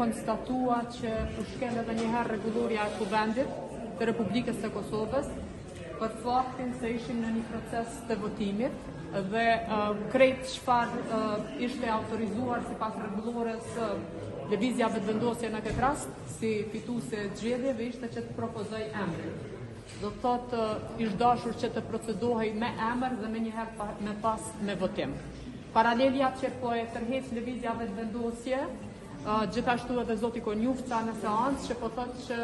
konstatua që u shkel edhe njëherë rregulloria e kuvendit të Republikës së Kosovës për faktin se ishim në një proces të votimit dhe krejt çfarë ishte autorizuar sipas rregullores lëvizja vetëvendosje në këtë rast si fituese e zgjedhjeve ishte që të propozoj emrin. Do të thotë ish dashur që të procedohej me emër dhe me votim. Paralelja që po e tërheq lëvizja vetëvendosje, gjithashtu edhe zoti Konjufca në seancë që po thotë që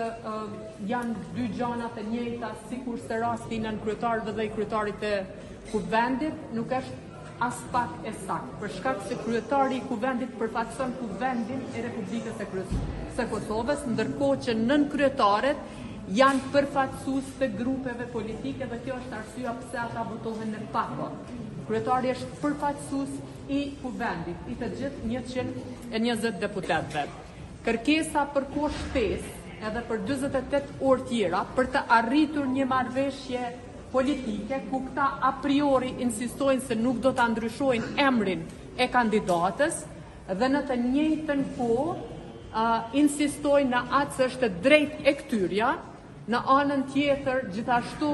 janë dy gjanat e njëjta sikur se rasti nën kryetarëve dhe i kryetarit të kuvendit, nuk është as pak e saktë, për shkak se kryetari i kuvendit përfaqëson kuvendin e Republikës së Kosovës, ndërkohë që nën kryetaret janë përfaqësues të grupeve politike dhe kjo është arsyeja pse ata votohen në pako. Kryetari është përfaqësues i kuvendit, i të gjithë 120 deputetëve. Kërkesa për kohë shtesë edhe për 48 orë tjera për të arritur një marrëveshje politike ku këta a priori insistojnë se nuk do ta ndryshojnë emrin e kandidatës dhe në të njëjtën kohë insistojnë në atë se është drejt e ktyrja. Në anën tjetër, gjithashtu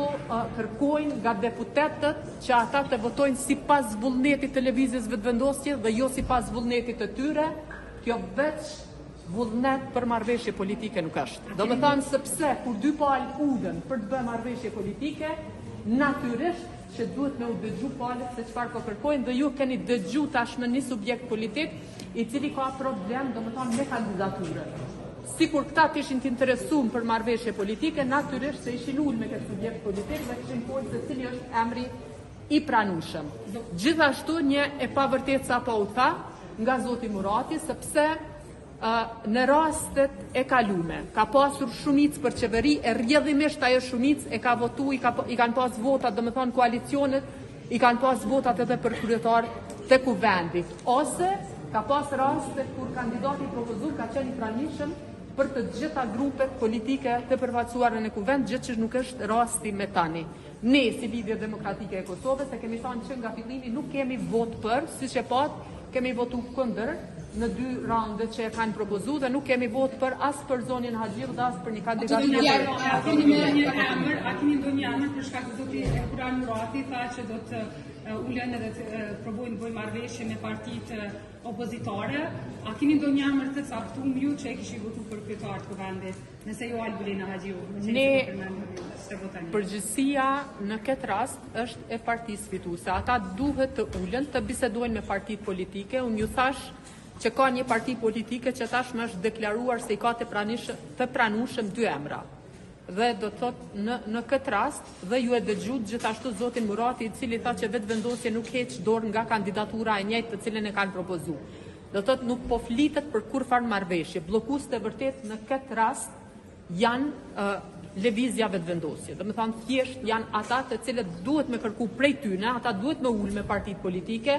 kërkojnë nga deputetët që ata të votojnë sipas vullnetit të lëvizjes vetëvendosje dhe jo sipas vullnetit të tyre. Kjo veç vullnet për marrëveshje politike nuk është. Do të thonë sepse kur dy palë ulen për të bërë marrëveshje politike, natyrisht që duhet me u dëgju palët se çfarë po kërkojnë dhe ju keni dëgju tashmë një subjekt politik i cili ka problem, do të thonë me kandidaturën. Sikur këta të ishin të interesuar për marrëveshje politike, natyrisht se ishin ulur me këtë subjekt politik dhe kishin folur se cili është emri i pranueshëm. Gjithashtu një e pavërtetë sapo u tha nga zoti Murati, sepse në rastet e kalume ka pasur shumicë për qeveri e rrjedhimisht ajo shumicë e ka votuar, i kanë pas votat, domethënë koalicionet, i kanë pas votat edhe për kryetar të kuvendit, ose ka pas raste kur kandidati propozuar ka qenë i pranishëm për të gjitha grupet politike të përfaqësuara në kuvend, gjë që nuk është rasti me tani. Ne, si Lidhje Demokratike e Kosovës, e kemi thënë që nga fillimi nuk kemi vot për, siç e patë, kemi votu kundër në 2 raundet që e kanë propozuar dhe nuk kemi vot për as për zonin Haxhiu dhe as për një kandidat tjetër. A keni ndonjë emër për shkak se zoti Kurani Murati tha që do të ulen edhe të provojnë të bëjnë marrëveshje me partitë opozitare. A keni ndonjë emër të caktuar ju që e kishit votuar për kryetar të kuvendit, nëse jo Albulina Haxhiu? Përgjithësia në këtë rast është e partisë fituese. Ata duhet të ulen të bisedojnë me partitë politike. Unë ju thash që ka një parti politike që tashmë është deklaruar se i ka të pranueshëm 2 emra. Dhe do të thotë në këtë rast dhe ju e dëgjut gjithashtu zotin Murati, i cili tha që vetëvendosje nuk heq dorë nga kandidatura e njëjtë të cilën e kanë propozuar. Do të thotë nuk po flitet për kurfar marrëveshje. Bllokues të vërtet në këtë rast janë lëvizja vetëvendosje. Do të thonë thjesht janë ata të cilët duhet me kërku prej tyne, ata duhet me ul me partitë politike.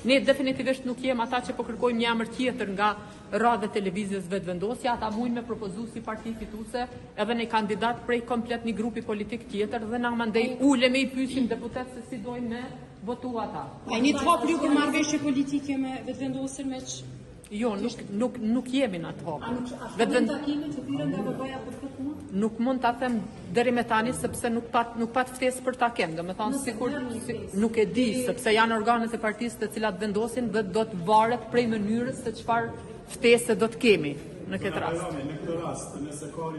Ne definitivisht nuk jem ata që po kërkojmë një emër tjetër nga radhët e lëvizjes vetëvendosje, ata mujnë me propozu si parti fituese edhe një kandidat prej komplet një grupi politik tjetër dhe na mandej ulemi i pyesim deputet se si dojnë me votu ata. A një të hapur ju për marrëveshje politike me vetëvendosjen me që? Jo, nuk jemi në atë hapur. Nuk mund ta them deri me tani sepse nuk pat ftesë për takim, domethënë sikur nuk e di sepse janë organet e partisë të cilat vendosin dhe do të varet prej mënyrës se çfarë ftesë do të kemi në këtë rast. Në këtë rast, nëse ka